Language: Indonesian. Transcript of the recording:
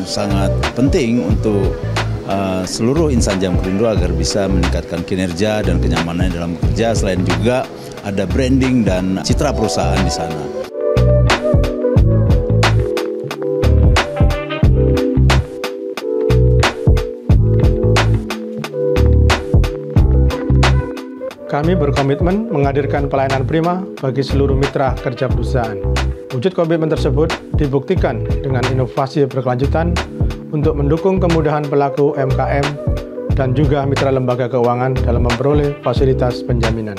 sangat penting untuk seluruh insan Jamkurindo agar bisa meningkatkan kinerja dan kenyamanan dalam bekerja. Selain juga ada branding dan citra perusahaan di sana. Kami berkomitmen menghadirkan pelayanan prima bagi seluruh mitra kerja perusahaan. Wujud komitmen tersebut dibuktikan dengan inovasi berkelanjutan untuk mendukung kemudahan pelaku UMKM dan juga mitra lembaga keuangan dalam memperoleh fasilitas penjaminan.